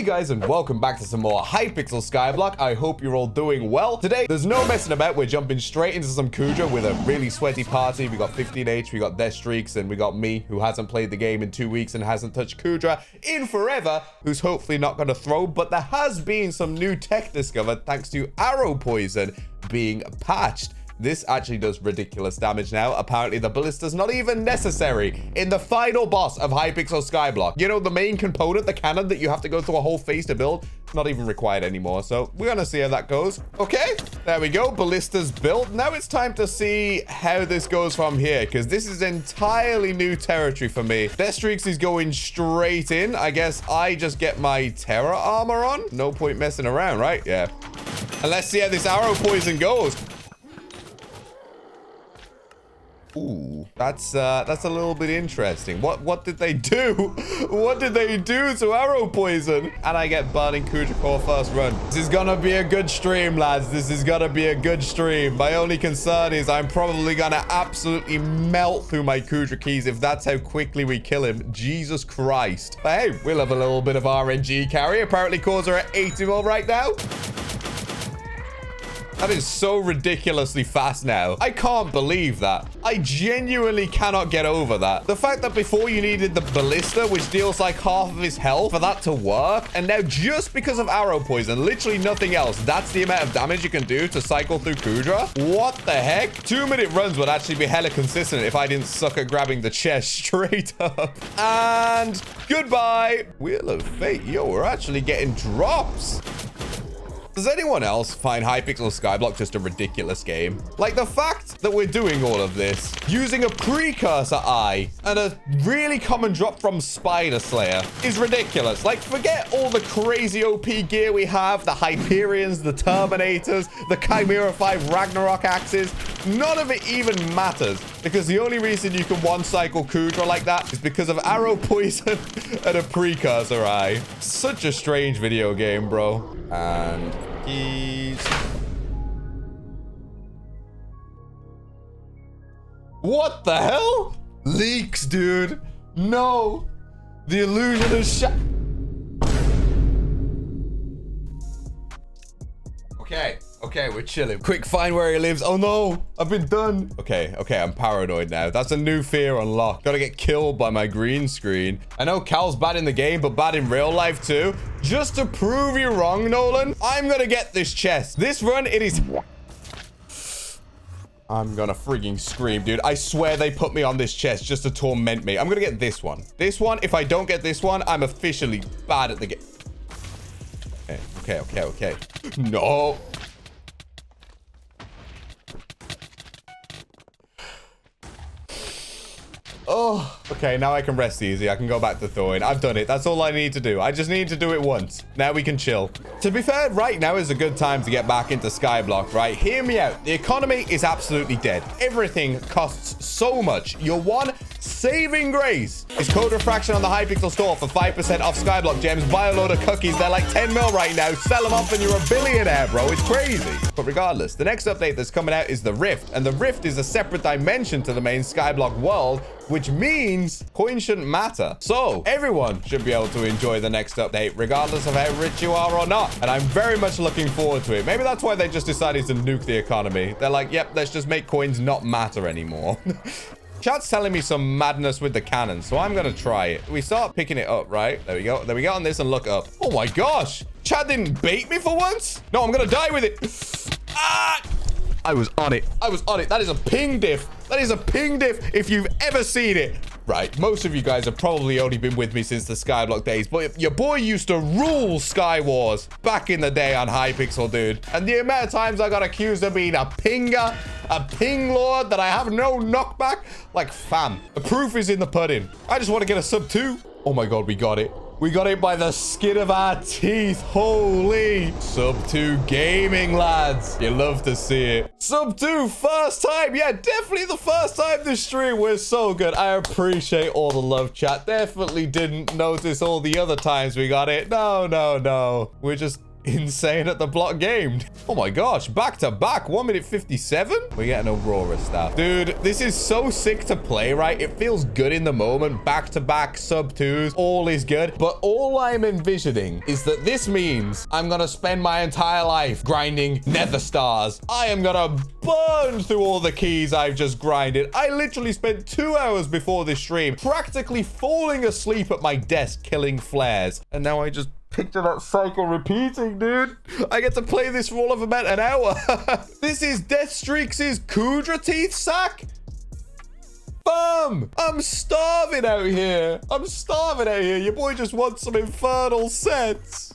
Hey guys, and welcome back to some more Hypixel SkyBlock. I hope you're all doing well. Today, there's no messing about. We're jumping straight into some Kudra with a really sweaty party. We got 15H, we got Death Streaks, and we got me, who hasn't played the game in 2 weeks and hasn't touched Kudra in forever, who's hopefully not going to throw. But there has been some new tech discovered thanks to arrow poison being patched. This actually does ridiculous damage now. Apparently, the ballista's not even necessary in the final boss of Hypixel SkyBlock. You know, the main component, the cannon that you have to go through a whole phase to build, not even required anymore. So we're gonna see how that goes. Okay, there we go. Ballista's built. Now it's time to see how this goes from here, because this is entirely new territory for me. Death Streaks is going straight in. I guess I just get my Terra armor on. No point messing around, right? Yeah. And let's see how this arrow poison goes. Ooh, that's a little bit interesting. What did they do? What did they do to arrow poison? And I get burning Kudra core first run. This is gonna be a good stream, lads. This is gonna be a good stream. My only concern is I'm probably gonna absolutely melt through my Kudra keys if that's how quickly we kill him. Jesus Christ. But hey, we'll have a little bit of RNG carry. Apparently cores are at 80 mil right now. That is so ridiculously fast now. I can't believe that. I genuinely cannot get over that. The fact that before you needed the ballista, which deals like half of his health, for that to work. And now just because of arrow poison, literally nothing else, that's the amount of damage you can do to cycle through Kudra. What the heck? 2-minute runs would actually be hella consistent if I didn't suck at grabbing the chest straight up. And goodbye. Wheel of Fate. Yo, we're actually getting drops. Does anyone else find Hypixel SkyBlock just a ridiculous game? Like, the fact that we're doing all of this using a precursor eye and a really common drop from Spider Slayer is ridiculous. Like, forget all the crazy OP gear we have, the Hyperions, the Terminators, the Chimera 5 Ragnarok axes. None of it even matters, because the only reason you can one-cycle Kudra like that is because of arrow poison and a precursor eye. Such a strange video game, bro. And keys. What the hell? Leaks, dude. No. The illusion is shut. Okay, we're chilling. Quick, find where he lives. Oh no, I've been done. Okay, I'm paranoid now. That's a new fear unlocked. Gotta get killed by my green screen. I know Cal's bad in the game, but bad in real life too. Just to prove you wrong, Nolan, I'm gonna get this chest. This run, it is... I'm gonna frigging scream, dude. I swear they put me on this chest just to torment me. I'm gonna get this one. This one, if I don't get this one, I'm officially bad at the game. Okay. No. Oh, okay, now I can rest easy. I can go back to Thorin. I've done it. That's all I need to do. I just need to do it once. Now we can chill. To be fair, right now is a good time to get back into SkyBlock, right? Hear me out. The economy is absolutely dead. Everything costs so much. Your one saving grace is code refraction on the Hypixel store for 5% off SkyBlock gems. Buy a load of cookies. They're like 10 mil right now. Sell them off and you're a billionaire, bro. It's crazy. But regardless, the next update that's coming out is the Rift. And the Rift is a separate dimension to the main SkyBlock world, which means coins shouldn't matter. So everyone should be able to enjoy the next update, regardless of how rich you are or not. And I'm very much looking forward to it. Maybe that's why they just decided to nuke the economy. They're like, yep, let's just make coins not matter anymore. Chat's telling me some madness with the cannon, so I'm gonna try it. We start picking it up, right? There we go. Then we get on this and look up. Oh my gosh. Chat didn't bait me for once. No, I'm gonna die with it. Ah! I was on it. That is a ping diff. That is a ping diff if you've ever seen it. Right, most of you guys have probably only been with me since the SkyBlock days, but your boy used to rule Sky Wars back in the day on Hypixel, dude. And the amount of times I got accused of being a pinger, a ping lord, that I have no knockback, like, fam, the proof is in the pudding. I just want to get a sub 2. Oh my god, we got it. We got it by the skin of our teeth. Holy. Sub 2 gaming, lads. You love to see it. Sub 2, first time. Yeah, definitely the first time this stream was so good. I appreciate all the love, chat. Definitely didn't notice all the other times we got it. No. We're just insane at the block gamed. Oh my gosh, back to back, 1 minute 57. We're getting Aurora stuff. Dude, this is so sick to play, right? It feels good in the moment. Back to back sub 2s, all is good. But all I'm envisioning is that this means I'm gonna spend my entire life grinding nether stars. I am gonna burn through all the keys I've just grinded. I literally spent 2 hours before this stream practically falling asleep at my desk killing flares. And now I just picture that cycle repeating, dude. I get to play this for all of about an hour. This is Deathstreaks' Kudra teeth sack. Bam! I'm starving out here. I'm starving out here. Your boy just wants some infernal sets.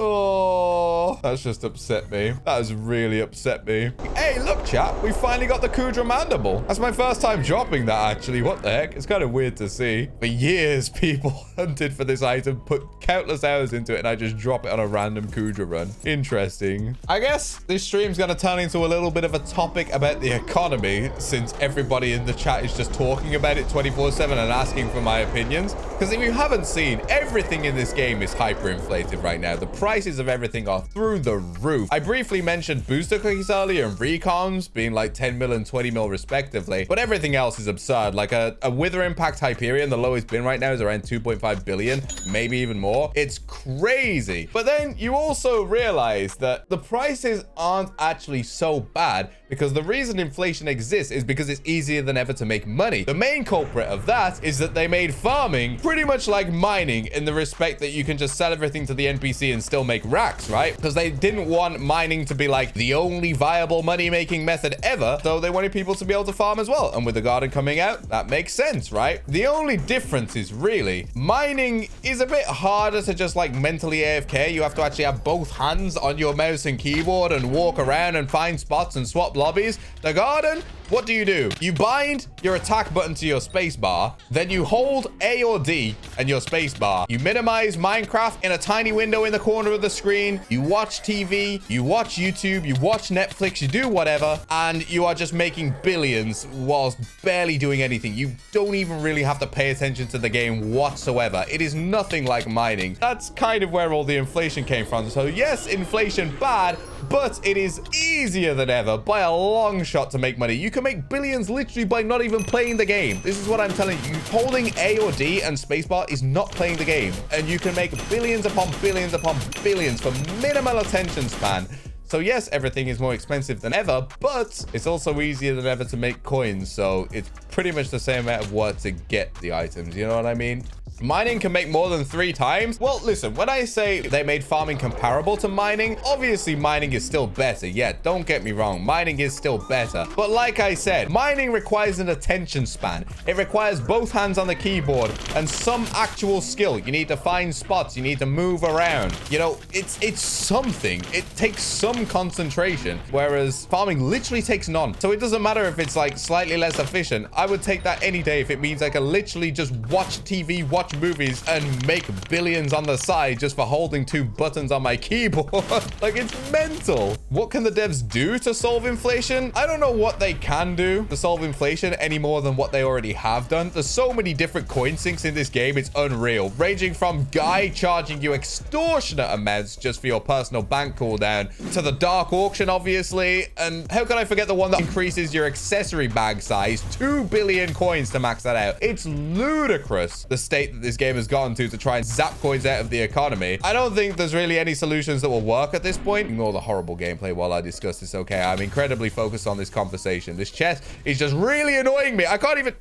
Oh, that's just upset me. That has really upset me. Hey, look, chat. We finally got the Kudra Mandible. That's my first time dropping that, actually. What the heck? It's kind of weird to see. For years, people hunted for this item, put countless hours into it, and I just drop it on a random Kudra run. Interesting. I guess this stream's going to turn into a little bit of a topic about the economy, since everybody in the chat is just talking about it 24/7 and asking for my opinions. Because if you haven't seen, everything in this game is hyperinflated right now. The prices of everything are through the roof. I briefly mentioned booster cookies earlier and recons being like 10 mil and 20 mil respectively, but everything else is absurd. Like a Wither Impact Hyperion, the lowest bin right now is around 2.5 billion, maybe even more. It's crazy. But then you also realize that the prices aren't actually so bad, because the reason inflation exists is because it's easier than ever to make money. The main culprit of that is that they made farming pretty much like mining, in the respect that you can just sell everything to the NPC and still make racks, right? Because they didn't want mining to be like the only viable money-making method ever, so they wanted people to be able to farm as well. And with the garden coming out, that makes sense, right? The only difference is really mining is a bit harder to just like mentally AFK. You have to actually have both hands on your mouse and keyboard and walk around and find spots and swap lobbies. The garden, what do? You bind your attack button to your space bar, then you hold A or D and your space bar. You minimize Minecraft in a tiny window in the corner of the screen. You watch TV, you watch YouTube, you watch Netflix, you do whatever, and you are just making billions whilst barely doing anything. You don't even really have to pay attention to the game whatsoever. It is nothing like mining. That's kind of where all the inflation came from. So yes, inflation bad, but it is easier than ever by a long shot to make money. You can make billions literally by not even playing the game. This is what I'm telling you. Holding A or D and spacebar is not playing the game, and you can make billions upon billions upon billions for minimal attention span. So yes, everything is more expensive than ever, but it's also easier than ever to make coins. So it's pretty much the same amount of work to get the items. You know what I mean? Mining can make more than 3 times. Well, listen, when I say they made farming comparable to mining, obviously mining is still better. Yeah, don't get me wrong. Mining is still better. But like I said, mining requires an attention span. It requires both hands on the keyboard and some actual skill. You need to find spots. You need to move around. You know, it's something. It takes some concentration, whereas farming literally takes none. So it doesn't matter if it's like slightly less efficient. I would take that any day if it means I can literally just watch TV, watch movies, and make billions on the side just for holding 2 buttons on my keyboard. Like, it's mental. What can the devs do to solve inflation? I don't know what they can do to solve inflation any more than what they already have done. There's so many different coin sinks in this game, it's unreal. Ranging from guy charging you extortionate amounts just for your personal bank cooldown, to the dark auction, obviously. And how can I forget the one that increases your accessory bag size? 2 billion coins to max that out. It's ludicrous, the state that this game has gotten to try and zap coins out of the economy. I don't think there's really any solutions that will work at this point. Ignore the horrible gameplay while I discuss this, okay? I'm incredibly focused on this conversation. This chest is just really annoying me. I can't even...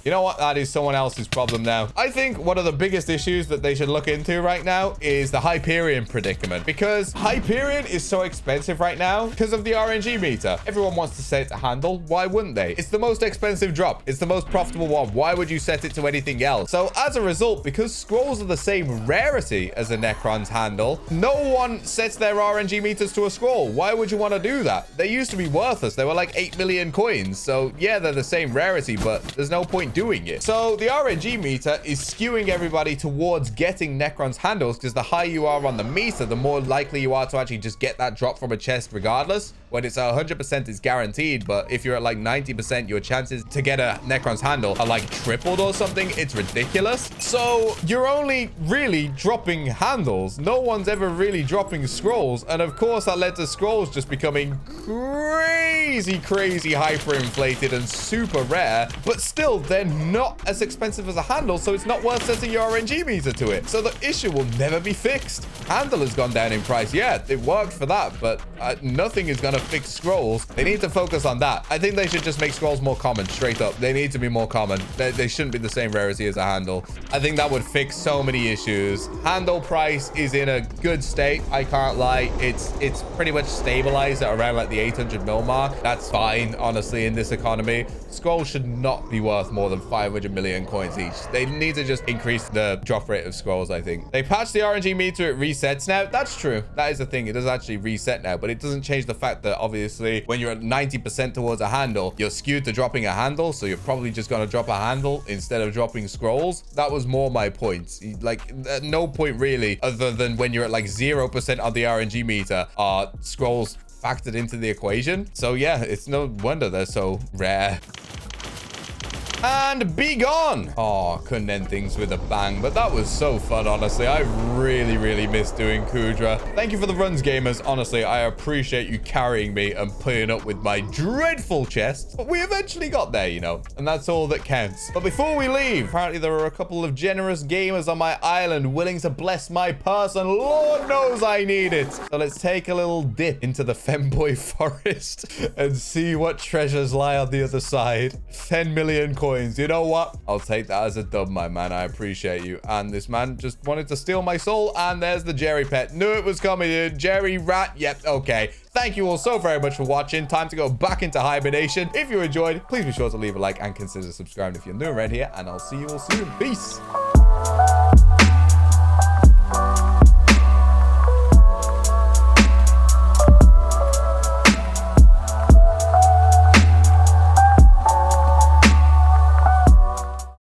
You know what? That is someone else's problem now. I think one of the biggest issues that they should look into right now is the Hyperion predicament, because Hyperion is so expensive right now because of the RNG meter. Everyone wants to set it to handle. Why wouldn't they? It's the most expensive drop. It's the most profitable one. Why would you set it to anything else? So as a result, because scrolls are the same rarity as the Necron's handle, no one sets their RNG meters to a scroll. Why would you want to do that? They used to be worthless. They were like 8 million coins. So yeah, they're the same rarity, but there's no point doing it. So the RNG meter is skewing everybody towards getting Necron's handles, because the higher you are on the meter, the more likely you are to actually just get that drop from a chest regardless. when it's 100% is guaranteed, but if you're at like 90%, your chances to get a Necron's handle are like tripled or something. It's ridiculous. So you're only really dropping handles. No one's ever really dropping scrolls. And of course, that led to scrolls just becoming crazy hyperinflated and super rare. But still, they're not as expensive as a handle, so it's not worth setting your RNG meter to it. So the issue will never be fixed. Handle has gone down in price. Yeah, it worked for that, but nothing is going to fix scrolls. They need to focus on that. I think they should just make scrolls more common, straight up. They need to be more common. They shouldn't be the same rarity as a handle. I think that would fix so many issues. Handle price is in a good state. I can't lie. It's pretty much stabilized at around like the 800 mil mark. That's fine, honestly, in this economy. Scrolls should not be worth more than 500 million coins each. They need to just increase the drop rate of scrolls, I think. They patched the RNG meter, it resets now. That's true. That is the thing. It does actually reset now, but it doesn't change the fact that obviously when you're at 90% towards a handle, you're skewed to dropping a handle. So you're probably just going to drop a handle instead of dropping scrolls. That was more my point. Like, at no point really, other than when you're at like 0% on the RNG meter, are scrolls factored into the equation. So yeah, it's no wonder they're so rare. And be gone. Oh, couldn't end things with a bang, but that was so fun, honestly. I really missed doing Kudra. Thank you for the runs, gamers. Honestly, I appreciate you carrying me and putting up with my dreadful chest. But we eventually got there, you know, and that's all that counts. But before we leave, apparently there are a couple of generous gamers on my island willing to bless my purse, and Lord knows I need it. So let's take a little dip into the femboy forest and see what treasures lie on the other side. 10 million coins. You know what? I'll take that as a dub, my man. I appreciate you. And this man just wanted to steal my soul. And there's the Jerry pet. Knew it was coming, dude. Jerry rat. Yep. Okay. Thank you all so very much for watching. Time to go back into hibernation. If you enjoyed, please be sure to leave a like and consider subscribing if you're new around here. And I'll see you all soon. Peace.